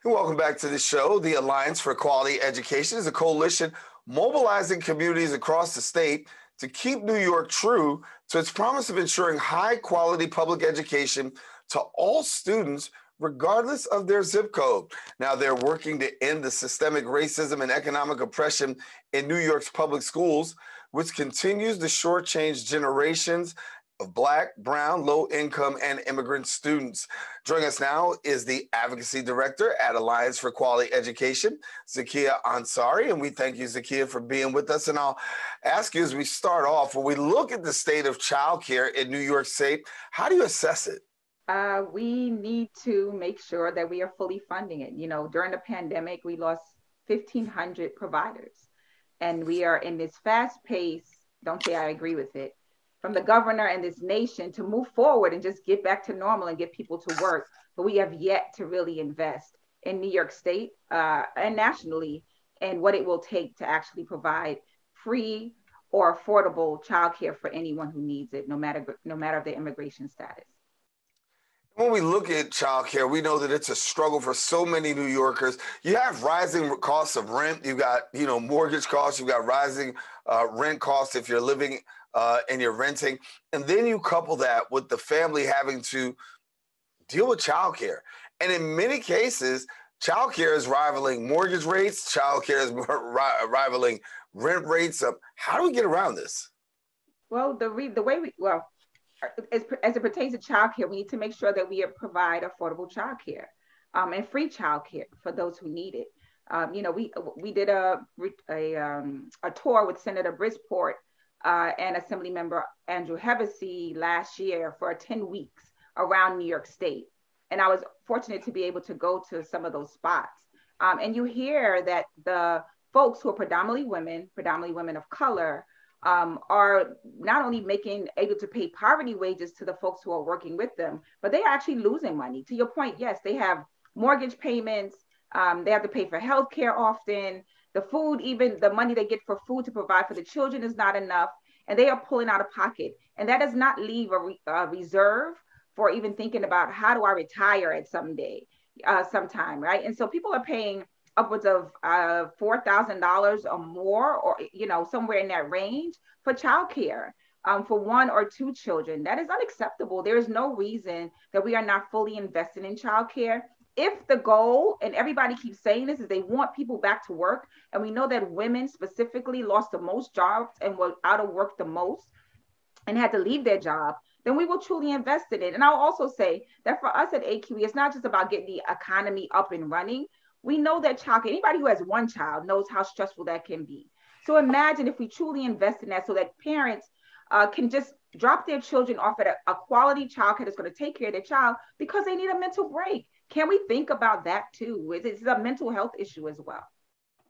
Welcome back to the show. The Alliance for Quality Education is a coalition mobilizing communities across the state to keep New York true to its promise of ensuring high-quality public education to all students, regardless of their zip code. Now, they're working to end the systemic racism and economic oppression in New York's public schools, which continues to shortchange generations of Black, Brown, low-income, and immigrant students. Joining us now is the Advocacy Director at Alliance for Quality Education, Zakiyah Ansari, and we thank you, Zakiyah, for being with us. And I'll ask you as we start off, when we look at the state of childcare in New York State, how do you assess it? We need to make sure that we are fully funding it. You know, during the pandemic, we lost 1,500 providers, and we are in this fast pace, don't say I agree with it, from the governor and this nation to move forward and just get back to normal and get people to work. But we have yet to really invest in New York State and nationally and what it will take to actually provide free or affordable childcare for anyone who needs it, no matter their immigration status. When we look at childcare, we know that it's a struggle for so many New Yorkers. You have rising costs of rent. You've got, mortgage costs. You've got rising rent costs if you're living and you're renting. And then you couple that with the family having to deal with childcare. And in many cases, childcare is rivaling mortgage rates. Childcare is rivaling rent rates. How do we get around this? Well, as it pertains to childcare, we need to make sure that we provide affordable childcare and free childcare for those who need it. We did a tour with Senator Bridgeport and Assemblymember Andrew Hevesy last year for 10 weeks around New York State. And I was fortunate to be able to go to some of those spots. And you hear that the folks who are predominantly women of color, are not only able to pay poverty wages to the folks who are working with them, but they are actually losing money. To your point, yes, they have mortgage payments. They have to pay for healthcare often. The food, even the money they get for food to provide for the children is not enough, and they are pulling out of pocket. And that does not leave a reserve for even thinking about how do I retire at sometime, right? And so people are paying upwards of $4,000 or more, or somewhere in that range for childcare for one or two children. That is unacceptable. There is no reason that we are not fully invested in childcare. If the goal, and everybody keeps saying this, is they want people back to work, and we know that women specifically lost the most jobs and were out of work the most and had to leave their job, then we will truly invest in it. And I'll also say that for us at AQE, it's not just about getting the economy up and running. We know that childcare, anybody who has one child knows how stressful that can be. So imagine if we truly invest in that so that parents can just drop their children off at a quality childcare that's going to take care of their child because they need a mental break. Can we think about that too? It's a mental health issue as well.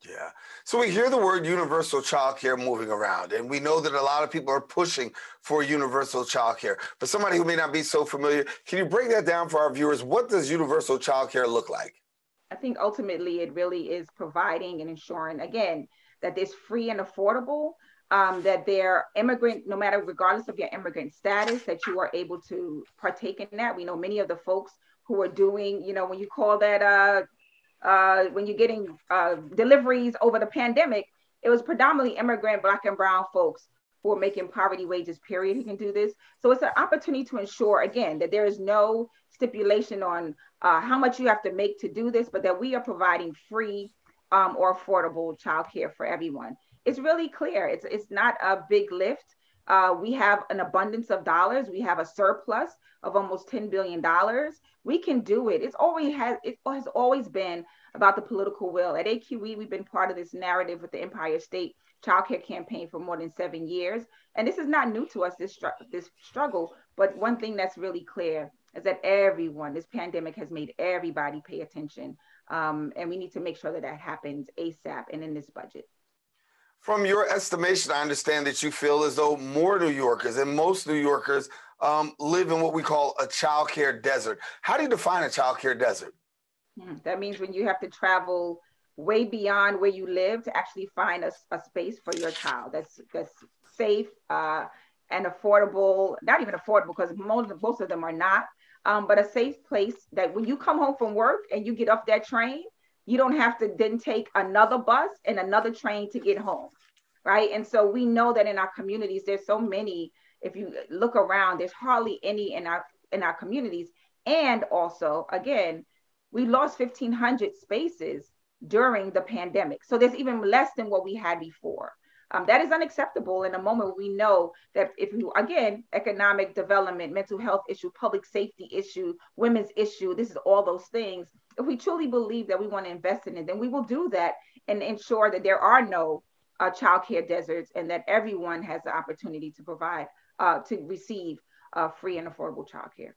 Yeah. So we hear the word universal childcare moving around, and we know that a lot of people are pushing for universal childcare. For somebody who may not be so familiar, can you break that down for our viewers? What does universal childcare look like? I think ultimately it really is providing and ensuring, again, that it's free and affordable, that they're immigrant, regardless of your immigrant status, that you are able to partake in that. We know many of the folks who are doing, when you call that, when you're getting deliveries over the pandemic, it was predominantly immigrant Black and Brown folks who are making poverty wages, period, who can do this. So it's an opportunity to ensure, again, that there is no stipulation on how much you have to make to do this, but that we are providing free or affordable childcare for everyone. It's really clear. It's not a big lift. We have an abundance of dollars. We have a surplus of almost $10 billion. We can do it. It has always been about the political will. At AQE, we've been part of this narrative with the Empire State Childcare Campaign for more than 7 years. And this is not new to us, this struggle. But one thing that's really clear is that this pandemic has made everybody pay attention. And we need to make sure that happens ASAP and in this budget. From your estimation, I understand that you feel as though more New Yorkers and most New Yorkers live in what we call a childcare desert. How do you define a childcare desert? That means when you have to travel way beyond where you live to actually find a space for your child that's safe and affordable. Not even affordable, because most of them are not, but a safe place that when you come home from work and you get off that train, you don't have to then take another bus and another train to get home, right? And so we know that in our communities, there's so many. If you look around, there's hardly any in our communities. And also, again, we lost 1,500 spaces during the pandemic. So there's even less than what we had before. That is unacceptable in a moment where we know that if you, again, economic development, mental health issue, public safety issue, women's issue, this is all those things. If we truly believe that we want to invest in it, then we will do that and ensure that there are no childcare deserts and that everyone has the opportunity to provide, to receive free and affordable childcare.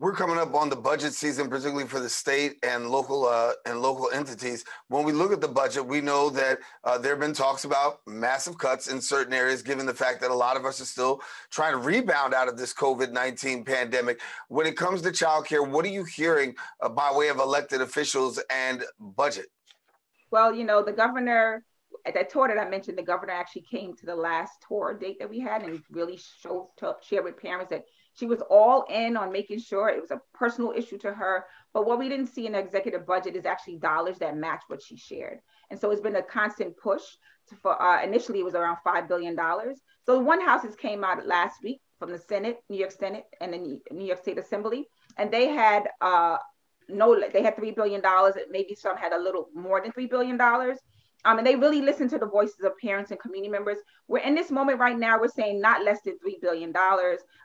We're coming up on the budget season, particularly for the state and local entities. When we look at the budget, we know that there have been talks about massive cuts in certain areas, given the fact that a lot of us are still trying to rebound out of this COVID-19 pandemic. When it comes to childcare, what are you hearing by way of elected officials and budget? Well, the governor, at that tour that I mentioned, the governor actually came to the last tour date that we had and really shared with parents that she was all in on making sure it was a personal issue to her. But what we didn't see in the executive budget is actually dollars that match what she shared. And so it's been a constant push for initially it was around $5 billion. So the one houses came out last week from the Senate, New York Senate, and the New York State Assembly. And they had they had $3 billion. Maybe some had a little more than $3 billion. And they really listened to the voices of parents and community members. We're in this moment right now, we're saying not less than $3 billion.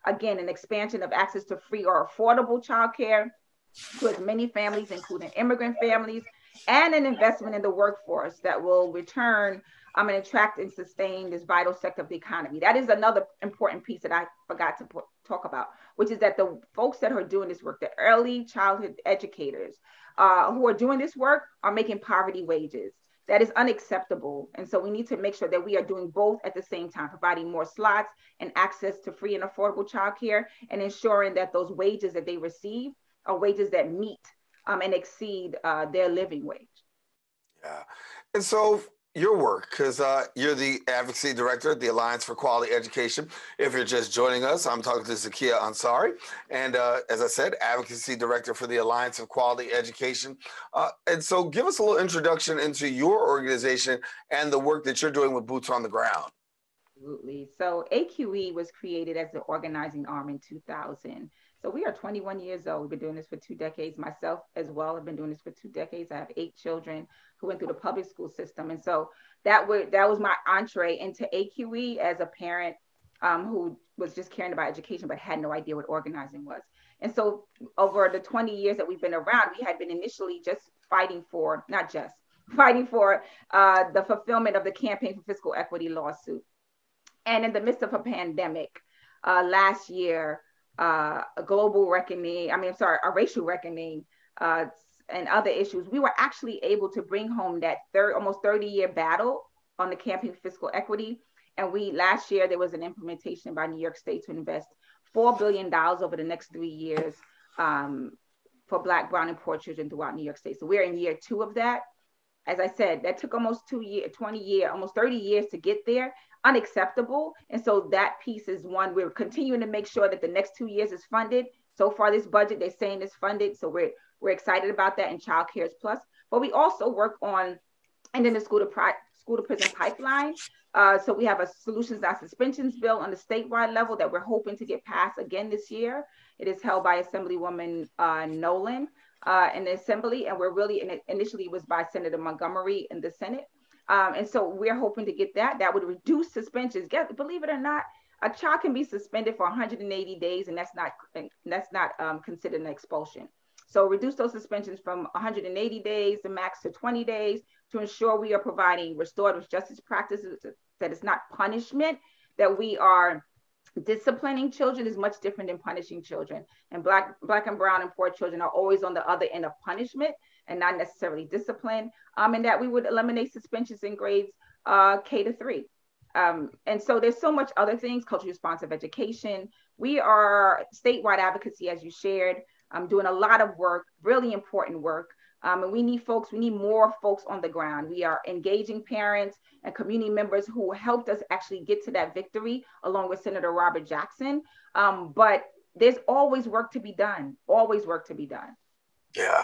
Again, an expansion of access to free or affordable childcare to as many families, including immigrant families, and an investment in the workforce that will return and attract and sustain this vital sector of the economy. That is another important piece that I forgot to talk about, which is that the folks that are doing this work, the early childhood educators who are doing this work are making poverty wages. That is unacceptable. And so we need to make sure that we are doing both at the same time, providing more slots and access to free and affordable childcare and ensuring that those wages that they receive are wages that meet and exceed their living wage. Yeah. And so your work, because you're the Advocacy Director at the Alliance for Quality Education. If you're just joining us, I'm talking to Zakiyah Ansari. And as I said, Advocacy Director for the Alliance of Quality Education. And so give us a little introduction into your organization and the work that you're doing with Boots on the Ground. Absolutely. So AQE was created as the organizing arm in 2000. So we are 21 years old. We've been doing this for 2 decades. Myself as well have been doing this for 2 decades. I have 8 children who went through the public school system. And so that was my entree into AQE as a parent who was just caring about education, but had no idea what organizing was. And so over the 20 years that we've been around, we had been initially just fighting for the fulfillment of the Campaign for Fiscal Equity lawsuit. And in the midst of a pandemic last year, a racial reckoning and other issues, we were actually able to bring home that almost 30-year battle on the Campaign for Fiscal Equity. And last year, there was an implementation by New York State to invest $4 billion over the next 3 years for Black, Brown, and Poor children throughout New York State. So we're in year 2 of that. As I said, that took almost 20 years, almost 30 years to get there. Unacceptable. And so that piece is one we're continuing to make sure that the next 2 years is funded. So far, this budget, they're saying is funded. So we're excited about that, and Child Cares Plus. But we also work on, and then the school to prison pipeline. So we have a solutions not suspensions bill on the statewide level that we're hoping to get passed again this year. It is held by Assemblywoman Nolan in the Assembly, and initially it was by Senator Montgomery in the Senate. And so we're hoping to get that. That would reduce suspensions. Believe it or not, a child can be suspended for 180 days, and that's not considered an expulsion. So reduce those suspensions from 180 days, the max, to 20 days, to ensure we are providing restorative justice practices, that it's not punishment, that we are disciplining children is much different than punishing children. And Black and Brown and Poor children are always on the other end of punishment and not necessarily discipline. And that we would eliminate suspensions in grades K to 3. And so there's so much other things, culturally responsive education. We are statewide advocacy, as you shared, doing a lot of work, really important work. And we need more folks on the ground. We are engaging parents and community members who helped us actually get to that victory, along with Senator Robert Jackson. But there's always work to be done, always work to be done. Yeah.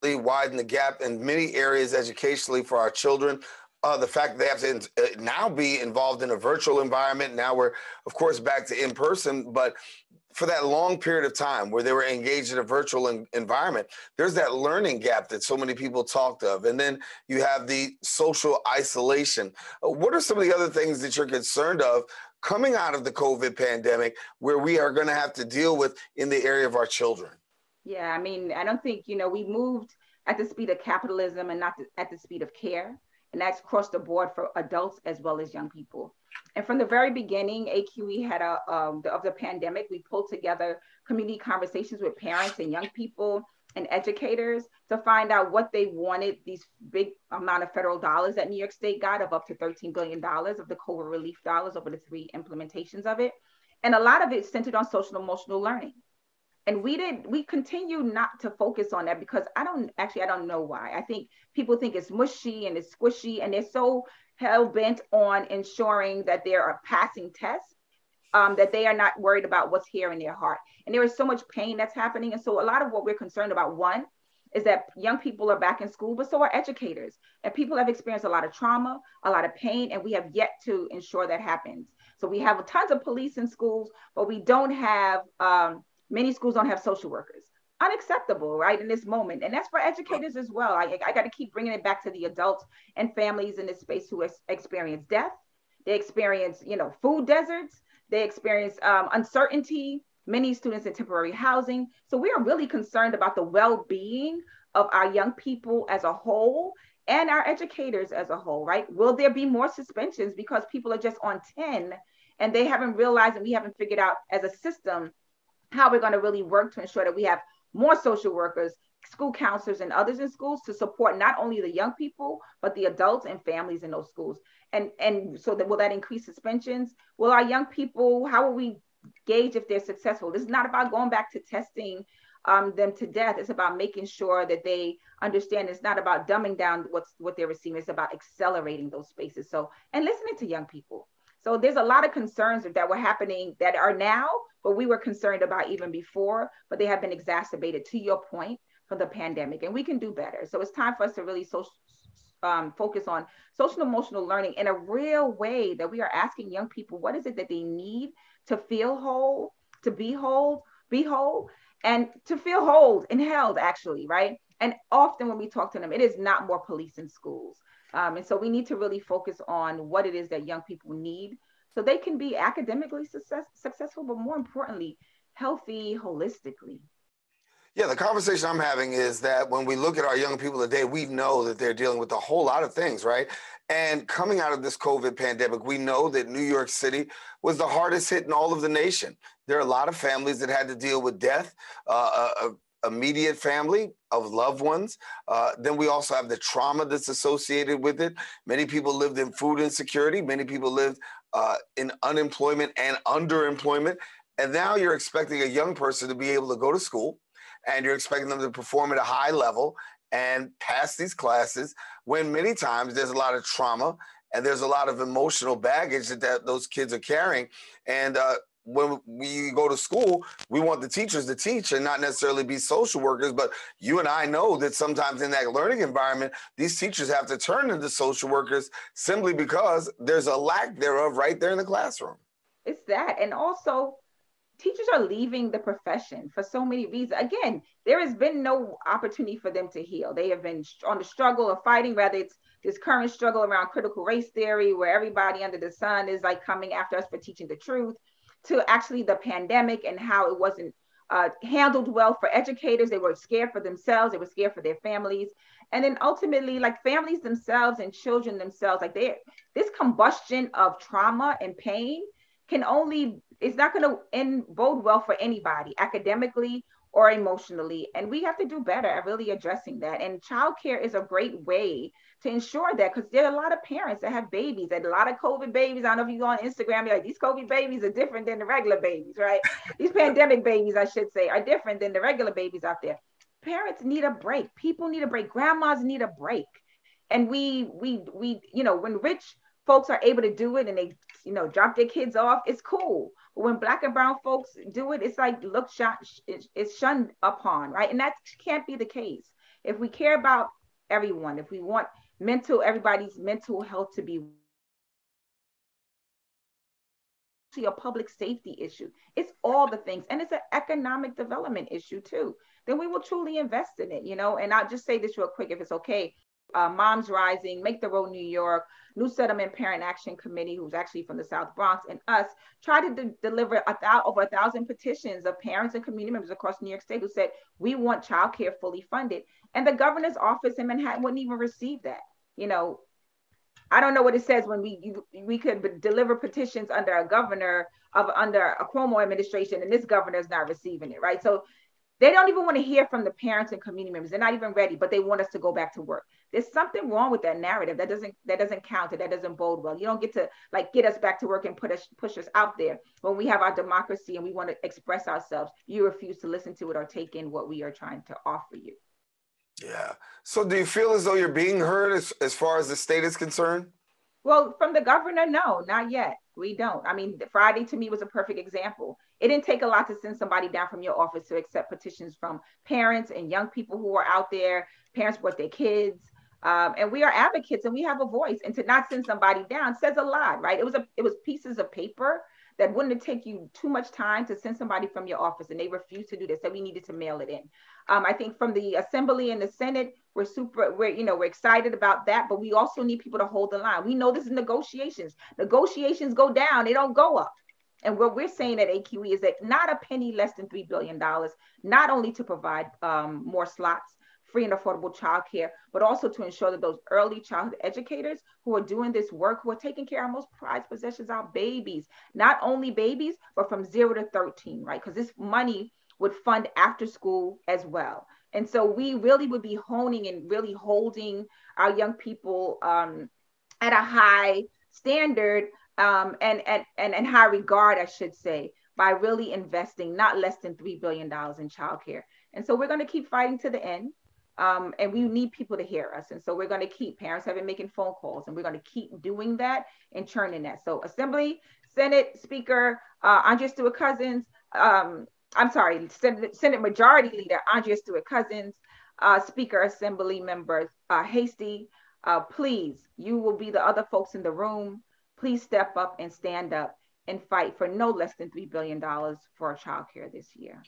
Widen the gap in many areas educationally for our children. The fact that they have to now be involved in a virtual environment. Now we're, of course, back to in person, but for that long period of time where they were engaged in a virtual environment, there's that learning gap that so many people talked of. And then you have the social isolation. What are some of the other things that you're concerned of coming out of the COVID pandemic where we are going to have to deal with in the area of our children? Yeah, I mean, I don't think, we moved at the speed of capitalism and not at the speed of care. And that's across the board for adults as well as young people. And from the very beginning, AQE had of the pandemic, we pulled together community conversations with parents and young people and educators to find out what they wanted, these big amount of federal dollars that New York State got of up to $13 billion of the COVID relief dollars over the 3 implementations of it. And a lot of it centered on social emotional learning. And we continue not to focus on that because I don't know why. I think people think it's mushy and it's squishy, and they're so hell bent on ensuring that there are passing tests, that they are not worried about what's here in their heart. And there is so much pain that's happening. And so a lot of what we're concerned about, one, is that young people are back in school, but so are educators. And people have experienced a lot of trauma, a lot of pain, and we have yet to ensure that happens. So we have tons of police in schools, but we don't have, many schools don't have social workers. Unacceptable, right, in this moment. And that's for educators as well. I got to keep bringing it back to the adults and families in this space who experience death. They experience, food deserts. They experience uncertainty, many students in temporary housing. So we are really concerned about the well-being of our young people as a whole and our educators as a whole, right? Will there be more suspensions because people are just on 10 and they haven't realized and we haven't figured out as a system how we're going to really work to ensure that we have more social workers, school counselors, and others in schools to support not only the young people, but the adults and families in those schools. And so that will that increase suspensions? Will our young people, how will we gauge if they're successful? This is not about going back to testing them to death. It's about making sure that they understand it's not about dumbing down what they're receiving. It's about accelerating those spaces. So, and listening to young people. So there's a lot of concerns that were happening that are now, but we were concerned about even before, but they have been exacerbated, to your point, from the pandemic, and we can do better. So it's time for us to really focus on social emotional learning in a real way, that we are asking young people, what is it that they need to feel whole, to be whole, and to feel whole and held, actually, right? And often when we talk to them, it is not more police in schools. And so we need to really focus on what it is that young people need so they can be academically successful, but more importantly, healthy holistically. Yeah, the conversation I'm having is that when we look at our young people today, we know that they're dealing with a whole lot of things, right? And coming out of this COVID pandemic, we know that New York City was the hardest hit in all of the nation. There are a lot of families that had to deal with death, immediate family of loved ones. Then we also have the trauma that's associated with it. Many people lived in food insecurity. Many people lived in unemployment and underemployment. And now you're expecting a young person to be able to go to school, and you're expecting them to perform at a high level and pass these classes when many times there's a lot of trauma and there's a lot of emotional baggage that those kids are carrying. And when we go to school, we want the teachers to teach and not necessarily be social workers. But you and I know that sometimes in that learning environment, these teachers have to turn into social workers simply because there's a lack thereof right there in the classroom. It's that. And also, teachers are leaving the profession for so many reasons. Again, there has been no opportunity for them to heal. They have been on the struggle of fighting, whether it's this current struggle around critical race theory, where everybody under the sun is like coming after us for teaching the truth, to actually the pandemic and how it wasn't handled well for educators. They were scared for themselves. They were scared for their families. And then ultimately, like families themselves and children themselves, like this combustion of trauma and pain can only, it's not going to bode well for anybody academically or emotionally. And we have to do better at really addressing that. And childcare is a great way to ensure that, because there are a lot of parents that have babies, and a lot of COVID babies. I don't know if you go on Instagram, you're like, these COVID babies are different than the regular babies, right? These pandemic babies, I should say, are different than the regular babies out there. Parents need a break. People need a break. Grandmas need a break. And we, when rich folks are able to do it and they, drop their kids off, it's cool. When Black and brown folks do it, it's like it's shunned upon, right? And that can't be the case. If we care about everyone, if we want everybody's mental health to be a public safety issue, it's all the things, and it's an economic development issue too, then we will truly invest in it, And I'll just say this real quick, if it's okay. Moms Rising, Make the Road New York, New Settlement Parent Action Committee, who's actually from the South Bronx, and us try to deliver over 1,000 petitions of parents and community members across New York State who said, we want childcare fully funded. And the governor's office in Manhattan wouldn't even receive that. I don't know what it says when we could deliver petitions under a governor under a Cuomo administration, and this governor is not receiving it, right? So they don't even want to hear from the parents and community members. They're not even ready, but they want us to go back to work. There's something wrong with that narrative. That doesn't count. That doesn't bode well. You don't get to get us back to work and push us out there when we have our democracy and we want to express ourselves. You refuse to listen to it or take in what we are trying to offer you. Yeah. So do you feel as though you're being heard as far as the state is concerned? Well, from the governor, no, not yet. We don't. I mean, Friday to me was a perfect example. It didn't take a lot to send somebody down from your office to accept petitions from parents and young people who are out there. Parents brought their kids. And we are advocates and we have a voice. And to not send somebody down says a lot, right? It was pieces of paper that wouldn't take you too much time to send somebody from your office, and they refused to do this. So we needed to mail it in. I think from the Assembly and the Senate, we're excited about that, but we also need people to hold the line. We know this is negotiations. Negotiations go down, they don't go up. And what we're saying at AQE is that not a penny less than $3 billion, not only to provide more slots, free and affordable childcare, but also to ensure that those early childhood educators who are doing this work, who are taking care of our most prized possessions, our babies, not only babies, but from 0 to 13, right? Because this money would fund after school as well. And so we really would be honing and really holding our young people at a high standard and high regard, I should say, by really investing not less than $3 billion in childcare. And so we're going to keep fighting to the end. And we need people to hear us. And so we're going to keep, parents have been making phone calls, and we're going to keep doing that and churning that. So Assembly, Senate Speaker, Andrea Stewart-Cousins, Senate Majority Leader, Andrea Stewart-Cousins, Speaker, Assembly Member Hasty, please, you will be the other folks in the room. Please step up and stand up and fight for no less than $3 billion for childcare this year.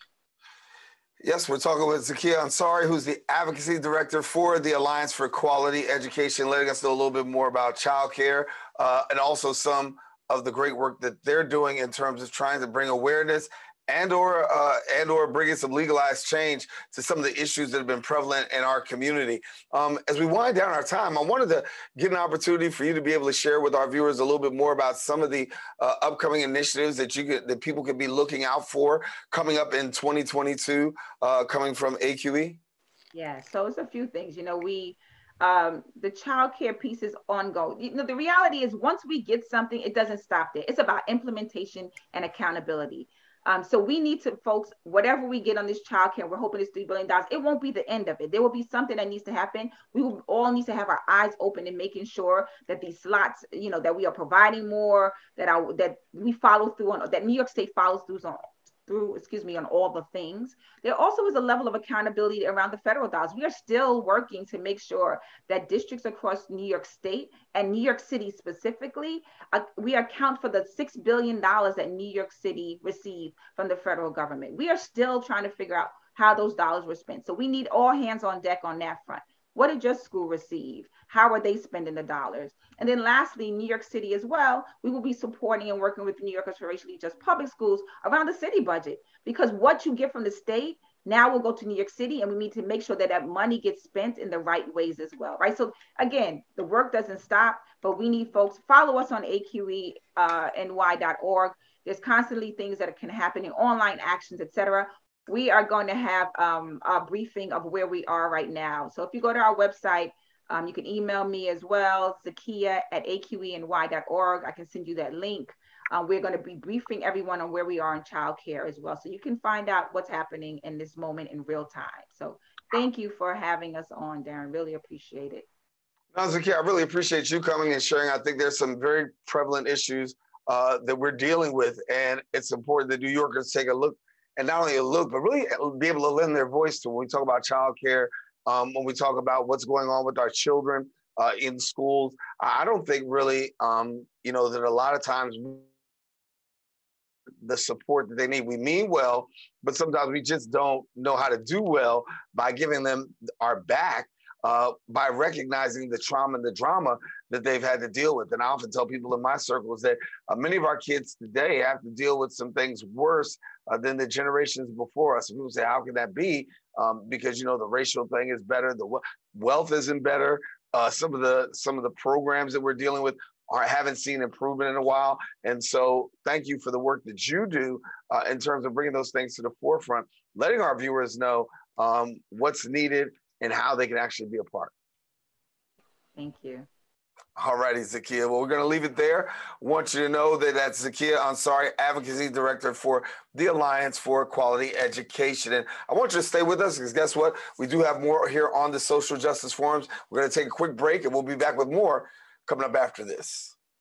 Yes, we're talking with Zakiyah Ansari, who's the Advocacy Director for the Alliance for Quality Education, letting us know a little bit more about childcare and also some of the great work that they're doing in terms of trying to bring awareness and or bringing some legalized change to some of the issues that have been prevalent in our community. As we wind down our time, I wanted to get an opportunity for you to be able to share with our viewers a little bit more about some of the upcoming initiatives that people could be looking out for coming up in 2022, coming from AQE. Yeah, so it's a few things. The childcare piece is ongoing. The reality is once we get something, it doesn't stop there. It's about implementation and accountability. So we need to, folks, whatever we get on this childcare, we're hoping it's $3 billion. It won't be the end of it. There will be something that needs to happen. We will all need to have our eyes open and making sure that these slots, that we are providing more, that we follow through on, that New York State follows through on all the things. There also is a level of accountability around the federal dollars. We are still working to make sure that districts across New York State and New York City specifically, we account for the $6 billion that New York City received from the federal government. We are still trying to figure out how those dollars were spent. So we need all hands on deck on that front. What did your school receive? How are they spending the dollars? And then lastly, New York City as well, we will be supporting and working with New Yorkers for Racially Just Public Schools around the city budget, because what you get from the state now will go to New York City, and we need to make sure that that money gets spent in the right ways as well, right? So again, the work doesn't stop, but we need folks, follow us on AQENY.org. There's constantly things that can happen in online actions, et cetera. We are going to have a briefing of where we are right now. So if you go to our website, you can email me as well, Zakiyah@AQENY.org. I can send you that link. We're going to be briefing everyone on where we are in childcare as well. So you can find out what's happening in this moment in real time. So thank you for having us on, Daren. Really appreciate it. No, Zakiyah, I really appreciate you coming and sharing. I think there's some very prevalent issues that we're dealing with. And it's important that New Yorkers take a look, and not only a look, but really be able to lend their voice to when we talk about childcare, when we talk about what's going on with our children in schools. I don't think really, that a lot of times the support that they need. We mean well, but sometimes we just don't know how to do well by giving them our back, by recognizing the trauma and the drama that they've had to deal with. And I often tell people in my circles that many of our kids today have to deal with some things worse than the generations before us. And people say, how can that be? Because, the racial thing is better. The wealth isn't better. Some of the programs that we're dealing with haven't seen improvement in a while. And so thank you for the work that you do in terms of bringing those things to the forefront, letting our viewers know what's needed and how they can actually be a part. Thank you. All righty, Zakiyah. Well, we're going to leave it there. I want you to know that that's Zakiyah Ansari, Advocacy Director for the Alliance for Quality Education. And I want you to stay with us because guess what? We do have more here on the Social Justice Forums. We're going to take a quick break and we'll be back with more coming up after this.